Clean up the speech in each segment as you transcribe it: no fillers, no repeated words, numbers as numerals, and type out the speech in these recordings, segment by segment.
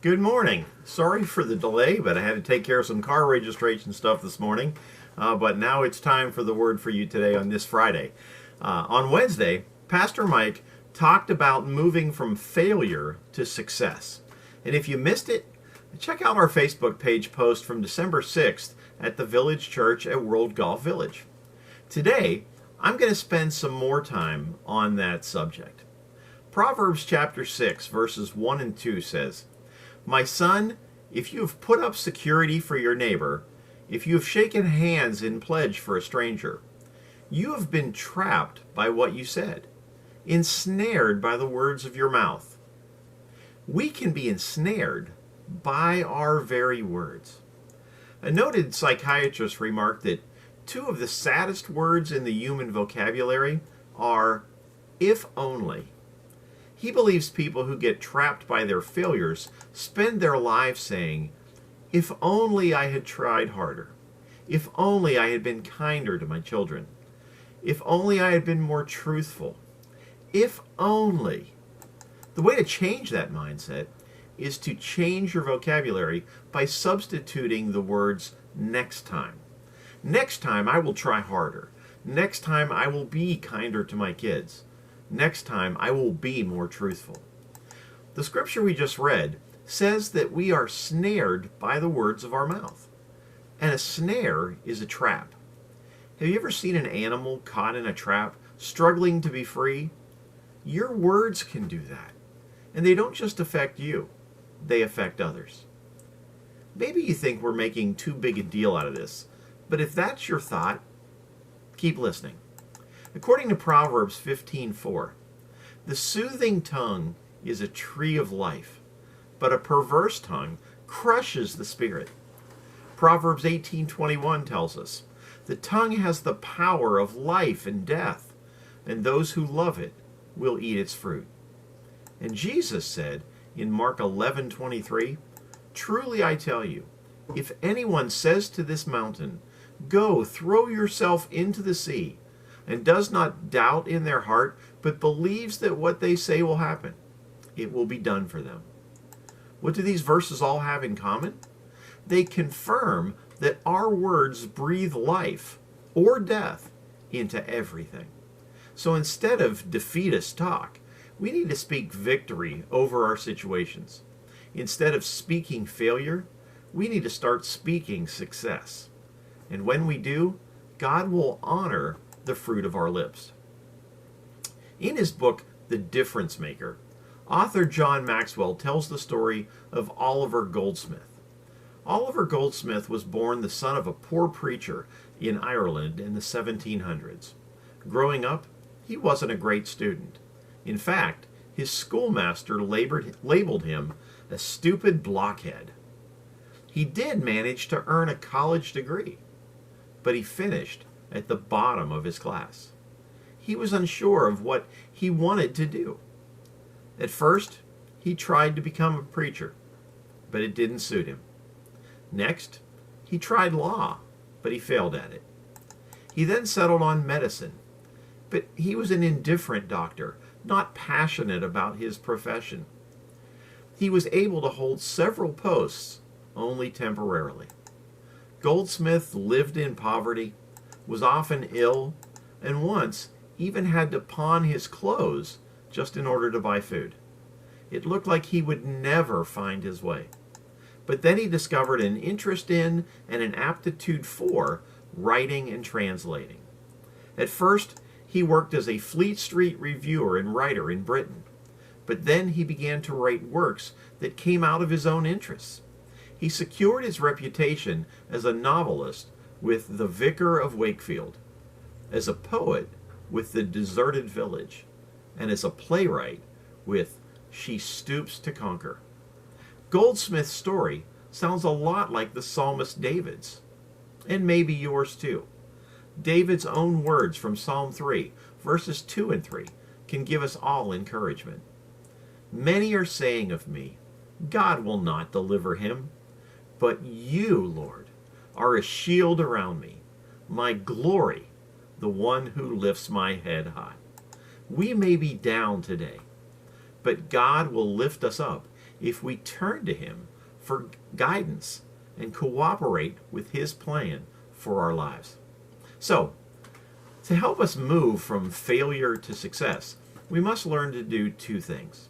Good morning. Sorry for the delay, but I had to take care of some car registration stuff this morning. But now it's time for the word for you today on this Friday. On Wednesday, Pastor Mike talked about moving from failure to success. And if you missed it, check out our Facebook page post from December 6th at the Village Church at World Golf Village. Today, I'm going to spend some more time on that subject. Proverbs chapter 6, verses 1 and 2 says, "My son, if you have put up security for your neighbor, if you have shaken hands in pledge for a stranger, you have been trapped by what you said, ensnared by the words of your mouth." We can be ensnared by our very words. A noted psychiatrist remarked that two of the saddest words in the human vocabulary are "if only." He believes people who get trapped by their failures spend their lives saying, "If only I had tried harder. If only I had been kinder to my children. If only I had been more truthful. If only." The way to change that mindset is to change your vocabulary by substituting the words "next time." Next time I will try harder. Next time I will be kinder to my kids. Next time I will be more truthful. The scripture we just read says that we are snared by the words of our mouth. And a snare is a trap. Have you ever seen an animal caught in a trap, struggling to be free? Your words can do that. And they don't just affect you, they affect others. Maybe you think we're making too big a deal out of this, but if that's your thought, keep listening. According to Proverbs 15:4, "The soothing tongue is a tree of life, but a perverse tongue crushes the spirit." Proverbs 18:21 tells us, "The tongue has the power of life and death, and those who love it will eat its fruit." And Jesus said in Mark 11:23, "Truly I tell you, if anyone says to this mountain, 'Go, throw yourself into the sea,' and does not doubt in their heart, but believes that what they say will happen, it will be done for them." What do these verses all have in common? They confirm that our words breathe life or death into everything. So instead of defeatist talk, we need to speak victory over our situations. Instead of speaking failure, we need to start speaking success. And when we do, God will honor the fruit of our lips. In his book, The Difference Maker, author John Maxwell tells the story of Oliver Goldsmith. Oliver Goldsmith was born the son of a poor preacher in Ireland in the 1700s. Growing up, he wasn't a great student. In fact, his schoolmaster labeled him a stupid blockhead. He did manage to earn a college degree, but he finished at the bottom of his class. He was unsure of what he wanted to do. At first, he tried to become a preacher, but it didn't suit him. Next, he tried law, but he failed at it. He then settled on medicine, but he was an indifferent doctor, not passionate about his profession. He was able to hold several posts, only temporarily. Goldsmith lived in poverty, was often ill, and once even had to pawn his clothes just in order to buy food. It looked like he would never find his way. But then he discovered an interest in and an aptitude for writing and translating. At first, he worked as a Fleet Street reviewer and writer in Britain, but then he began to write works that came out of his own interests. He secured his reputation as a novelist with The Vicar of Wakefield, as a poet with The Deserted Village, and as a playwright with She Stoops to Conquer. Goldsmith's story sounds a lot like the psalmist David's, and maybe yours too. David's own words from Psalm 3, verses 2 and 3, can give us all encouragement. "Many are saying of me, 'God will not deliver him.' But you, Lord, are a shield around me, my glory, the one who lifts my head high." We may be down today, but God will lift us up if we turn to Him for guidance and cooperate with His plan for our lives. So, to help us move from failure to success, we must learn to do two things.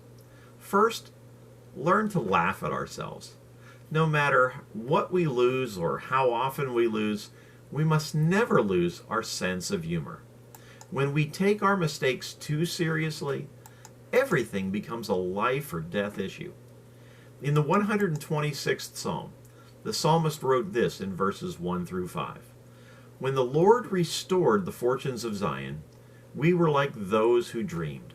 First, learn to laugh at ourselves. No matter what we lose or how often we lose, we must never lose our sense of humor. When we take our mistakes too seriously, everything becomes a life or death issue. In the 126th Psalm, the psalmist wrote this in verses 1 through 5. When the Lord restored the fortunes of Zion, we were like those who dreamed.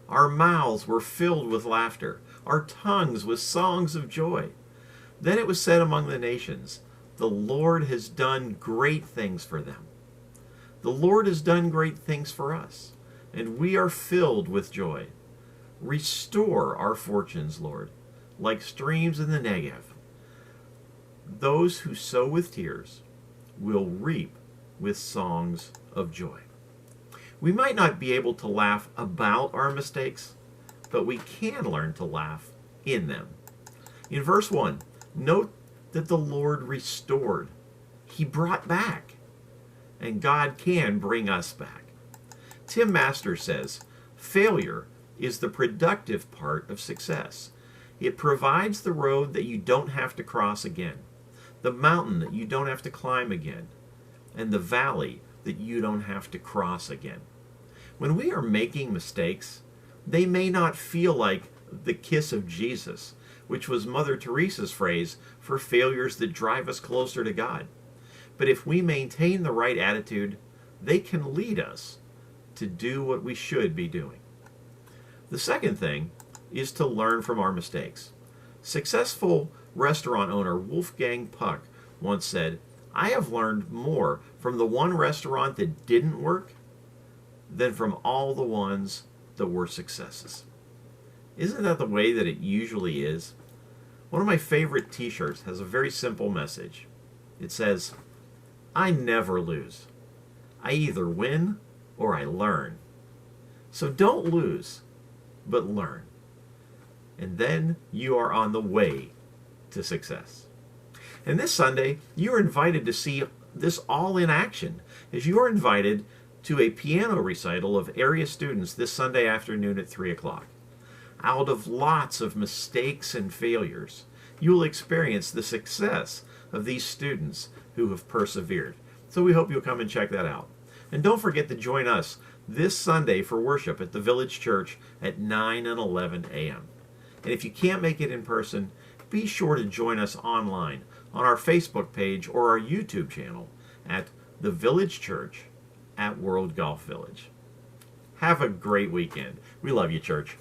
Our mouths were filled with laughter, our tongues with songs of joy. Then it was said among the nations, the Lord has done great things for them. The Lord has done great things for us, and we are filled with joy. Restore our fortunes, Lord, like streams in the Negev. Those who sow with tears will reap with songs of joy. We might not be able to laugh about our mistakes, but we can learn to laugh in them. In verse 1, note that the Lord restored. He brought back. And God can bring us back. Tim Masters says, failure is the productive part of success. It provides the road that you don't have to cross again, the mountain that you don't have to climb again, and the valley that you don't have to cross again. When we are making mistakes, they may not feel like the kiss of Jesus, which was Mother Teresa's phrase for failures that drive us closer to God. But if we maintain the right attitude, they can lead us to do what we should be doing. The second thing is to learn from our mistakes. Successful restaurant owner Wolfgang Puck once said, I have learned more from the one restaurant that didn't work than from all the ones that were successes. Isn't that the way that it usually is? One of my favorite t-shirts has a very simple message. It says, I never lose. I either win or I learn. So don't lose, but learn. And then you are on the way to success. And this Sunday, you are invited to see this all in action, as you are invited to a piano recital of area students this Sunday afternoon at 3 o'clock. Out of lots of mistakes and failures, you will experience the success of these students who have persevered. So we hope you'll come and check that out. And don't forget to join us this Sunday for worship at the Village Church at 9 and 11 a.m. And if you can't make it in person, be sure to join us online on our Facebook page or our YouTube channel at the Village Church at World Golf Village. Have a great weekend. We love you, church.